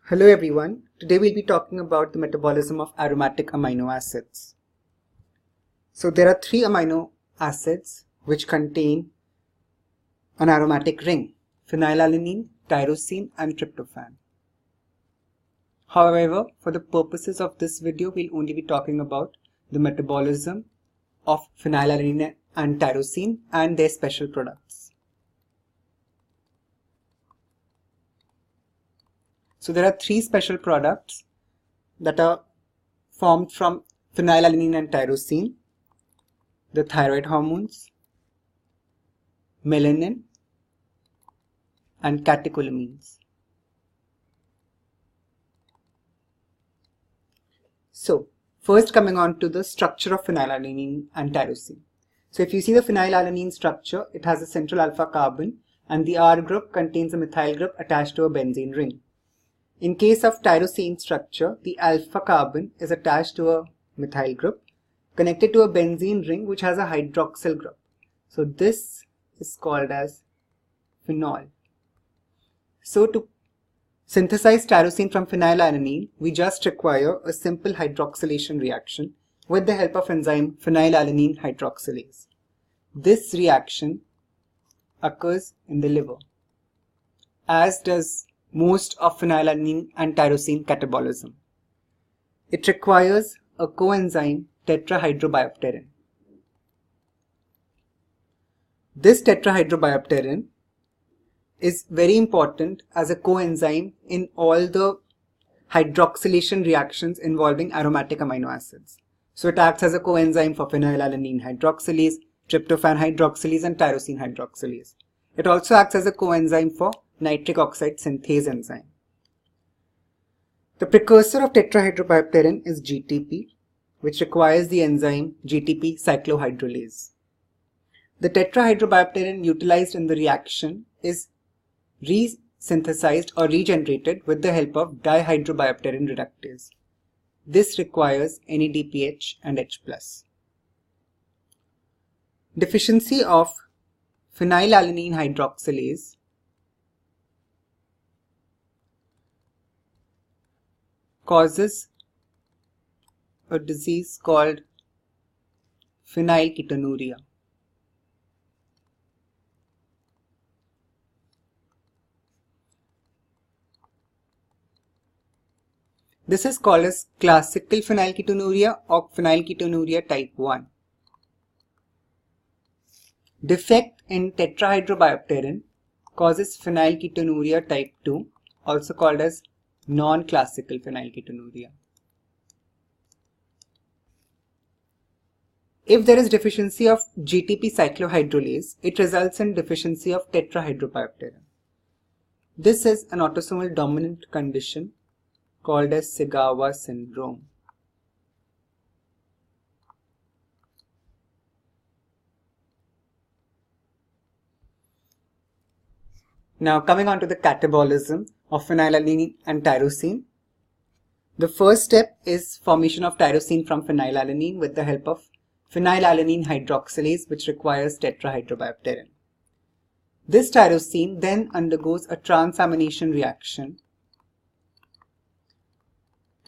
Hello everyone, today we'll be talking about the metabolism of aromatic amino acids. So there are three amino acids which contain an aromatic ring: phenylalanine, tyrosine and tryptophan. However, for the purposes of this video, we'll only be talking about the metabolism of phenylalanine and tyrosine and their special products. So there are three special products that are formed from phenylalanine and tyrosine: the thyroid hormones, melanin and catecholamines. So first, coming on to the structure of phenylalanine and tyrosine. So if you see the phenylalanine structure, it has a central alpha carbon and the R group contains a methyl group attached to a benzene ring. In case of tyrosine structure, the alpha carbon is attached to a methyl group connected to a benzene ring which has a hydroxyl group. So this is called as phenol. So to synthesize tyrosine from phenylalanine, we just require a simple hydroxylation reaction with the help of enzyme phenylalanine hydroxylase. This reaction occurs in the liver, as does most of phenylalanine and tyrosine catabolism. It requires a coenzyme tetrahydrobiopterin. This tetrahydrobiopterin is very important as a coenzyme in all the hydroxylation reactions involving aromatic amino acids. So it acts as a coenzyme for phenylalanine hydroxylase, tryptophan hydroxylase and tyrosine hydroxylase. It also acts as a coenzyme for nitric oxide synthase enzyme. The precursor of tetrahydrobiopterin is GTP, which requires the enzyme GTP cyclohydrolase. The tetrahydrobiopterin utilized in the reaction is resynthesized or regenerated with the help of dihydrobiopterin reductase. This requires NADPH and H+. Deficiency of phenylalanine hydroxylase causes a disease called phenylketonuria. This is called as classical phenylketonuria or phenylketonuria type 1. Defect in tetrahydrobiopterin causes phenylketonuria type 2, also called as non-classical phenylketonuria. If there is deficiency of GTP cyclohydrolase, it results in deficiency of tetrahydrobiopterin. This is an autosomal dominant condition called as Segawa syndrome. Now coming on to the catabolism of phenylalanine and tyrosine. The first step is formation of tyrosine from phenylalanine with the help of phenylalanine hydroxylase, which requires tetrahydrobiopterin. This tyrosine then undergoes a transamination reaction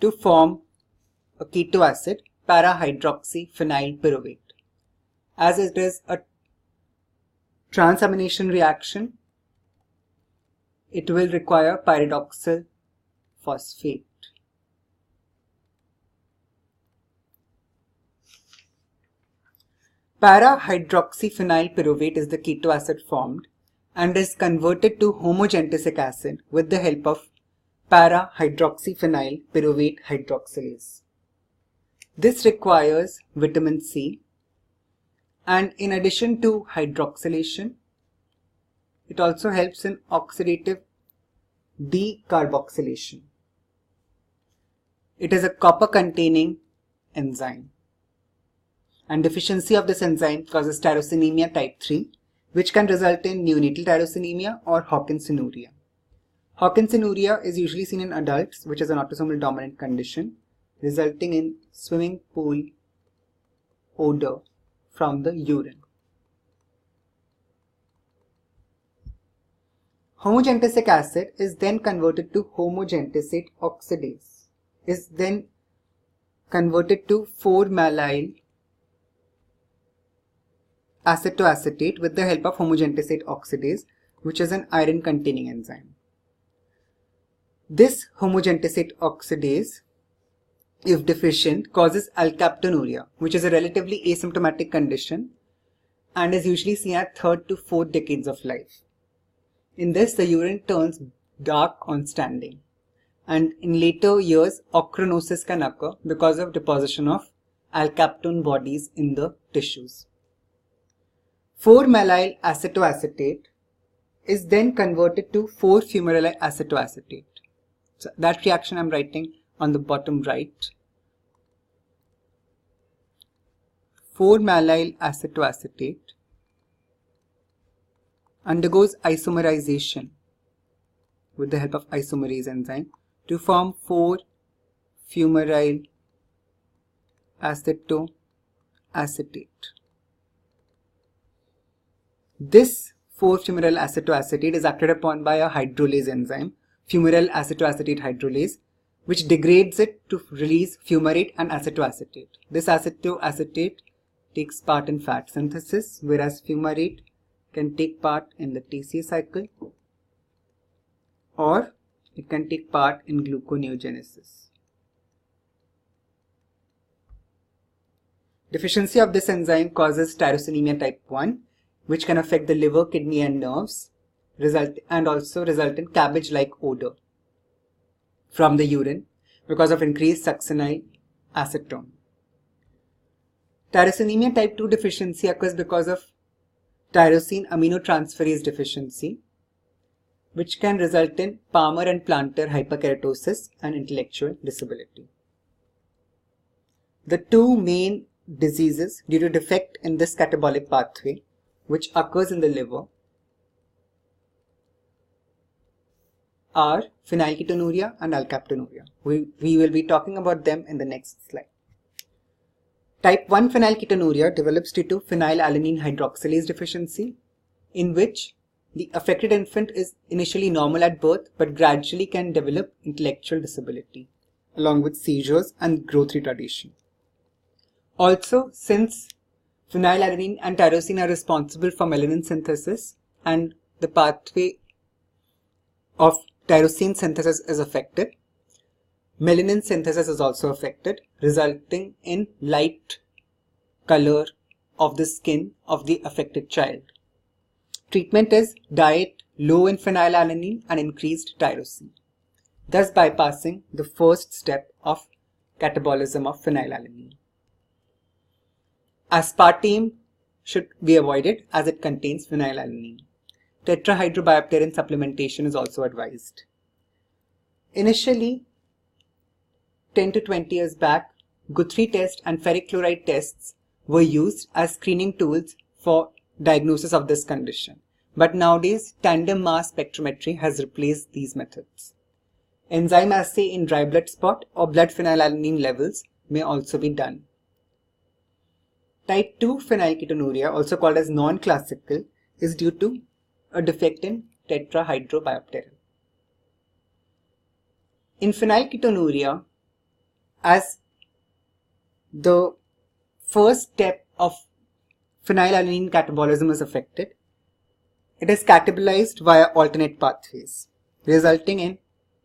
to form a keto acid, para-hydroxyphenylpyruvate. As it is a transamination reaction, it will require pyridoxal phosphate. Para-hydroxyphenylpyruvate is the keto acid formed and is converted to homogentisic acid with the help of para-hydroxyphenylpyruvate hydroxylase. This requires vitamin C, and in addition to hydroxylation, it also helps in oxidative decarboxylation. It is a copper containing enzyme, and deficiency of this enzyme causes tyrosinemia type 3, which can result in neonatal tyrosinemia or Hawkinsinuria. Hawkinsinuria is usually seen in adults, which is an autosomal dominant condition, resulting in swimming pool odor from the urine. Homogentic acid is then converted to homogenticate oxidase, is then converted to 4-mallyl acetoacetate with the help of homogenticate oxidase, which is an iron-containing enzyme. This homogenticate oxidase, if deficient, causes alkaptonuria, which is a relatively asymptomatic condition and is usually seen at 3rd to 4th decades of life. In this, the urine turns dark on standing, and in later years, ochronosis can occur because of deposition of alkaptone bodies in the tissues. 4-mallyl acetoacetate is then converted to 4-fumaryl acetoacetate. So that reaction I'm writing on the bottom right. 4-mallyl acetoacetate undergoes isomerization with the help of isomerase enzyme to form 4-fumaryl acetoacetate. This 4-fumaryl acetoacetate is acted upon by a hydrolase enzyme, fumaryl acetoacetate hydrolase, which degrades it to release fumarate and acetoacetate. This acetoacetate takes part in fat synthesis, whereas fumarate can take part in the TCA cycle, or it can take part in gluconeogenesis. Deficiency of this enzyme causes tyrosinemia type 1, which can affect the liver, kidney and nerves, and also result in cabbage-like odor from the urine because of increased succinyl acetone. Tyrosinemia type 2 deficiency occurs because of tyrosine aminotransferase deficiency, which can result in Palmer and plantar hyperkeratosis and intellectual disability. The two main diseases due to defect in this catabolic pathway, which occurs in the liver, are phenylketonuria and alkaptonuria. We will be talking about them in the next slide. Type 1 phenylketonuria develops due to phenylalanine hydroxylase deficiency, in which the affected infant is initially normal at birth but gradually can develop intellectual disability along with seizures and growth retardation. Also, since phenylalanine and tyrosine are responsible for melanin synthesis and the pathway of tyrosine synthesis is affected, melanin synthesis is also affected, resulting in light color of the skin of the affected child. Treatment is diet low in phenylalanine and increased tyrosine, thus bypassing the first step of catabolism of phenylalanine. Aspartame should be avoided as it contains phenylalanine. Tetrahydrobiopterin supplementation is also advised. Initially, 10 to 20 years back, Guthrie test and ferric chloride tests were used as screening tools for diagnosis of this condition. But nowadays, tandem mass spectrometry has replaced these methods. Enzyme assay in dry blood spot or blood phenylalanine levels may also be done. Type 2 phenylketonuria, also called as non-classical, is due to a defect in tetrahydrobiopterin. In phenylketonuria, as the first step of phenylalanine catabolism is affected, it is catabolized via alternate pathways, resulting in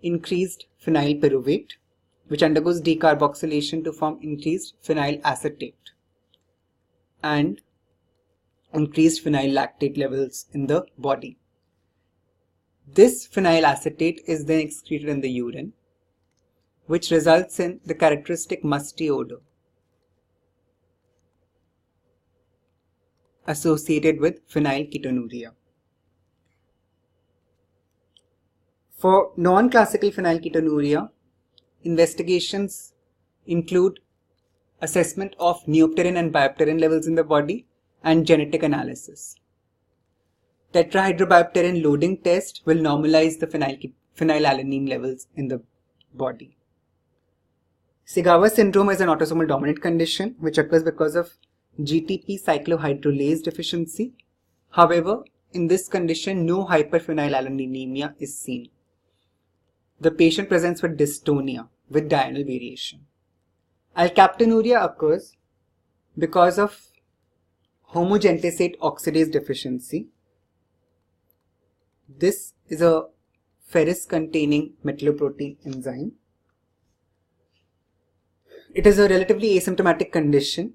increased phenyl pyruvate, which undergoes decarboxylation to form increased phenyl acetate and increased phenyl lactate levels in the body. This phenyl acetate is then excreted in the urine, which results in the characteristic musty odor associated with phenylketonuria. For non-classical phenylketonuria, investigations include assessment of neopterin and biopterin levels in the body and genetic analysis. Tetrahydrobiopterin loading test will normalize the phenylalanine levels in the body. Segawa syndrome is an autosomal dominant condition which occurs because of GTP cyclohydrolase deficiency. However, in this condition, no hyperphenylalaninemia is seen. The patient presents with dystonia with diurnal variation. Alkaptonuria occurs because of homogentisate oxidase deficiency. This is a ferrous-containing metalloprotein enzyme. It is a relatively asymptomatic condition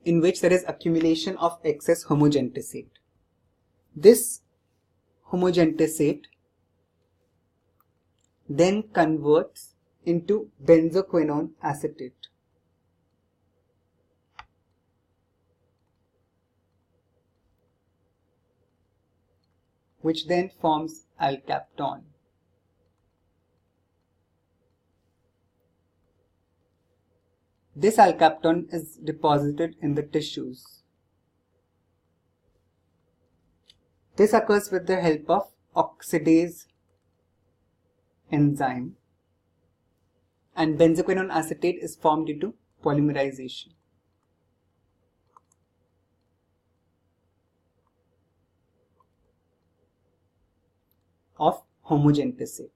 in which there is accumulation of excess homogentisate. This homogentisate then converts into benzoquinone acetate, which then forms alkapton. This alkapton is deposited in the tissues. This occurs with the help of oxidase enzyme, and benzoquinone acetate is formed due to polymerization. Of homogentisate.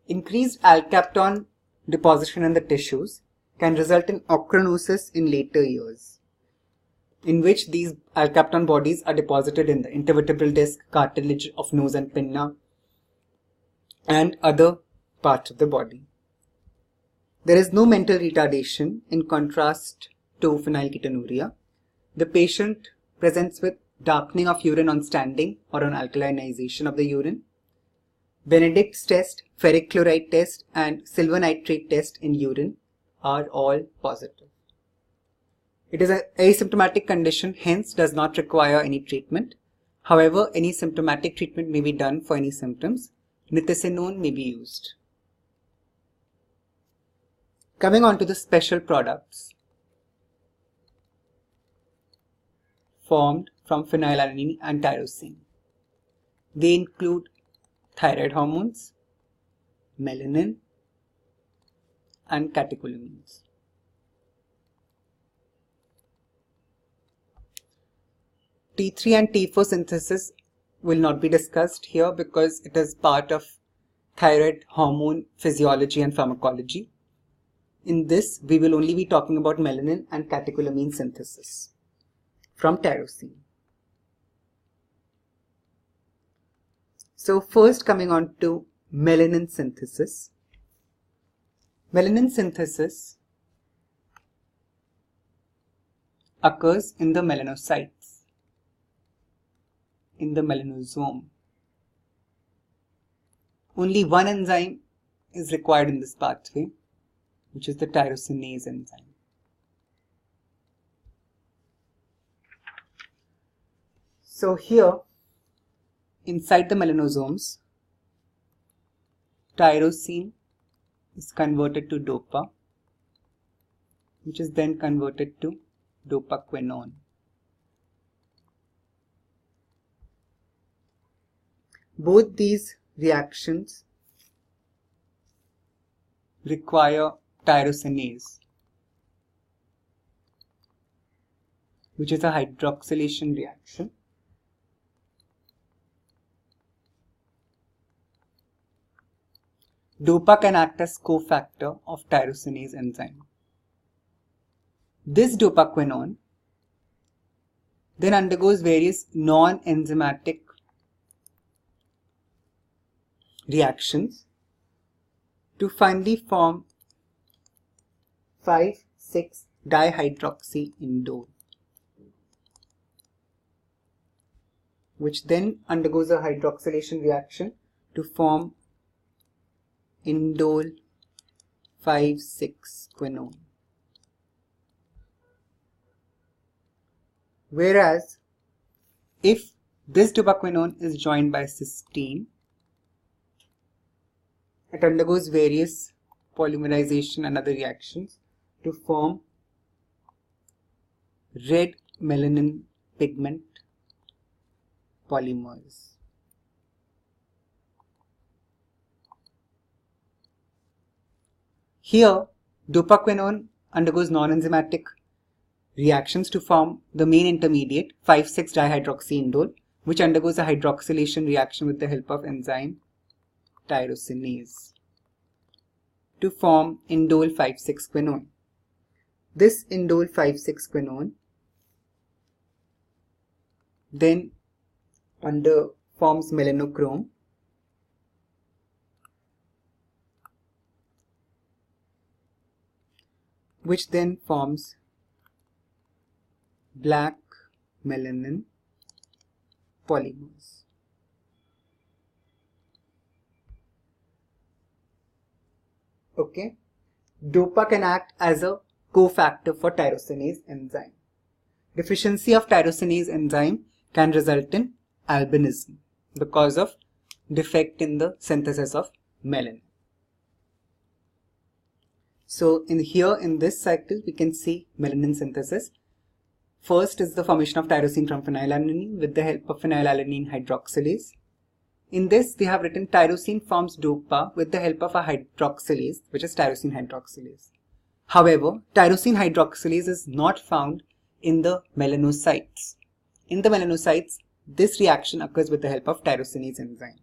Increased alkapton deposition in the tissues can result in ochronosis in later years, in which these alkapton bodies are deposited in the intervertebral disc, cartilage of nose and pinna, and other parts of the body. There is no mental retardation in contrast to phenylketonuria. The patient presents with darkening of urine on standing or on alkalinization of the urine. Benedict's test, ferric chloride test, and silver nitrate test in urine are all positive. It is an asymptomatic condition, hence does not require any treatment. However, any symptomatic treatment may be done for any symptoms. Nitisinone may be used. Coming on to the special products formed from phenylalanine and tyrosine. They include thyroid hormones, melanin, and catecholamines. T3 and T4 synthesis will not be discussed here because it is part of thyroid hormone physiology and pharmacology. In this, we will only be talking about melanin and catecholamine synthesis from tyrosine. So first, coming on to melanin synthesis. Melanin synthesis occurs in the melanocytes, in the melanosome. Only one enzyme is required in this pathway, which is the tyrosinase enzyme. So here, inside the melanosomes, tyrosine is converted to dopa, which is then converted to dopaquinone. Both these reactions require tyrosinase, which is a hydroxylation reaction. Dopa can act as cofactor of tyrosinase enzyme. This dopaquinone then undergoes various non-enzymatic reactions to finally form 5,6-dihydroxyindole, which then undergoes a hydroxylation reaction to form indole 5,6-quinone. Whereas, if this dopaquinone is joined by cysteine, it undergoes various polymerization and other reactions to form red melanin pigment polymers. Here, dopaquinone undergoes non-enzymatic reactions to form the main intermediate 5,6-dihydroxyindole, which undergoes a hydroxylation reaction with the help of enzyme tyrosinase to form indole 5,6-quinone. This indole 5,6-quinone then forms melanochrome, which then forms black melanin polymers. Okay. DOPA can act as a cofactor for tyrosinase enzyme. Deficiency of tyrosinase enzyme can result in albinism because of defect in the synthesis of melanin. So in this cycle we can see melanin synthesis. First is the formation of tyrosine from phenylalanine with the help of phenylalanine hydroxylase. In this we have written tyrosine forms DOPA with the help of a hydroxylase, which is tyrosine hydroxylase. However, tyrosine hydroxylase is not found in the melanocytes. In the melanocytes, this reaction occurs with the help of tyrosinase enzyme.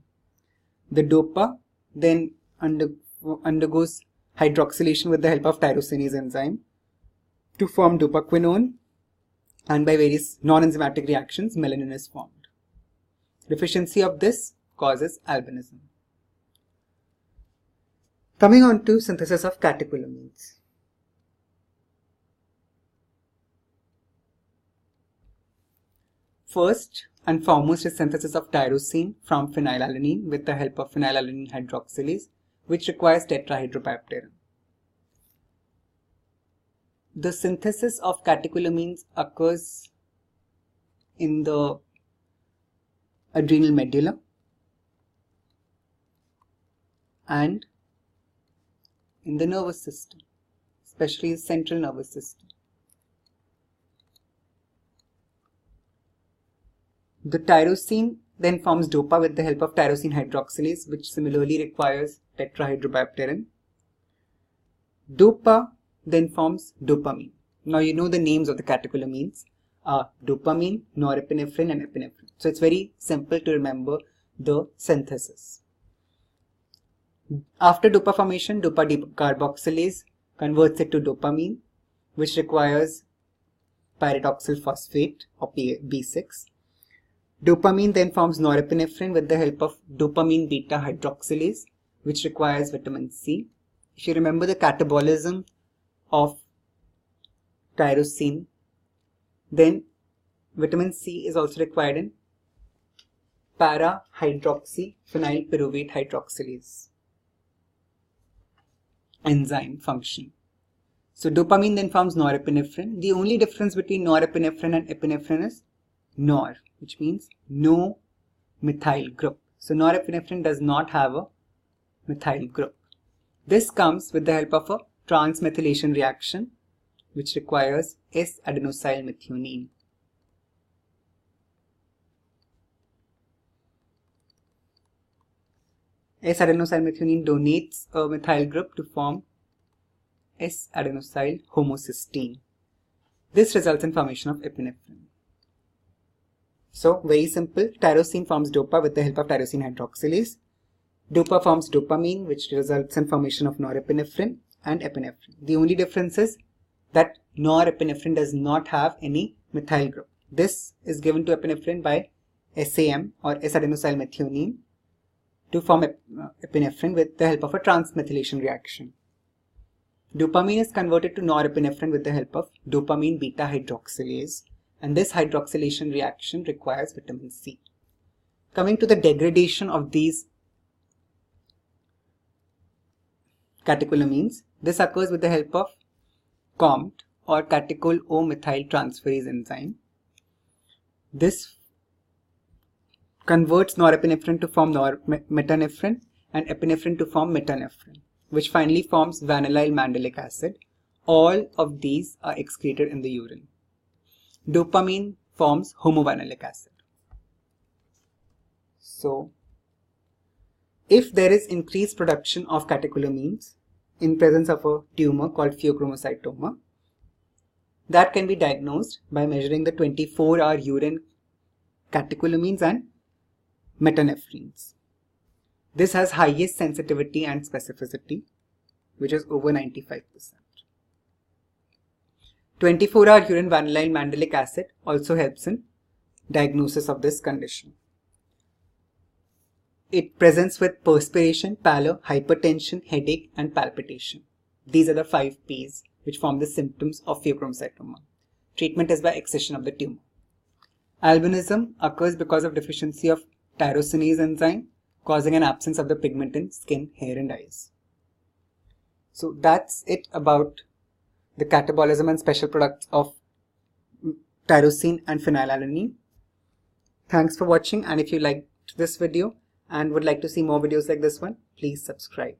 The DOPA then undergoes hydroxylation with the help of tyrosinase enzyme to form dopaquinone, and by various non-enzymatic reactions, melanin is formed. Deficiency of this causes albinism. Coming on to synthesis of catecholamines. First and foremost is synthesis of tyrosine from phenylalanine with the help of phenylalanine hydroxylase, which requires tetrahydropypterin. The synthesis of catecholamines occurs in the adrenal medulla and in the nervous system, especially the central nervous system. The tyrosine then forms DOPA with the help of tyrosine hydroxylase, which similarly requires tetrahydropypterin. DOPA then forms dopamine. Now you know the names of the catecholamines are dopamine, norepinephrine and epinephrine. So it's very simple to remember the synthesis. After DOPA formation, DOPA decarboxylase converts it to dopamine, which requires pyridoxal phosphate or B6. Dopamine then forms norepinephrine with the help of dopamine beta hydroxylase, which requires vitamin C. If you remember the catabolism of tyrosine, then vitamin C is also required in para-hydroxyphenylpyruvate hydroxylase enzyme function. So dopamine then forms norepinephrine. The only difference between norepinephrine and epinephrine is nor, which means no methyl group. So norepinephrine does not have a methyl group. This comes with the help of a transmethylation reaction, which requires S-adenosylmethionine. S-adenosylmethionine donates a methyl group to form S-adenosyl homocysteine. This results in formation of epinephrine. So very simple, tyrosine forms DOPA with the help of tyrosine hydroxylase. DOPA forms dopamine, which results in formation of norepinephrine and epinephrine. The only difference is that norepinephrine does not have any methyl group. This is given to epinephrine by SAM or S-adenosylmethionine to form epinephrine with the help of a transmethylation reaction. Dopamine is converted to norepinephrine with the help of dopamine beta hydroxylase, and this hydroxylation reaction requires vitamin C. Coming to the degradation of these catecholamines, this occurs with the help of COMT or catechol O-methyl transferase enzyme. This converts norepinephrine to form metanephrine and epinephrine to form metanephrine, which finally forms vanillyl mandelic acid. All of these are excreted in the urine. Dopamine forms homovanillic acid. So, if there is increased production of catecholamines in presence of a tumor called pheochromocytoma, that can be diagnosed by measuring the 24-hour urine catecholamines and metanephrines. This has highest sensitivity and specificity, which is over 95%. 24-hour urine vanillin mandelic acid also helps in diagnosis of this condition. It presents with perspiration, pallor, hypertension, headache and palpitation. These are the 5 P's which form the symptoms of pheochromocytoma. Treatment is by excision of the tumor. Albinism occurs because of deficiency of tyrosinase enzyme, causing an absence of the pigment in skin, hair and eyes. So that's it about the catabolism and special products of tyrosine and phenylalanine. Thanks for watching, and if you liked this video and would like to see more videos like this one, please subscribe.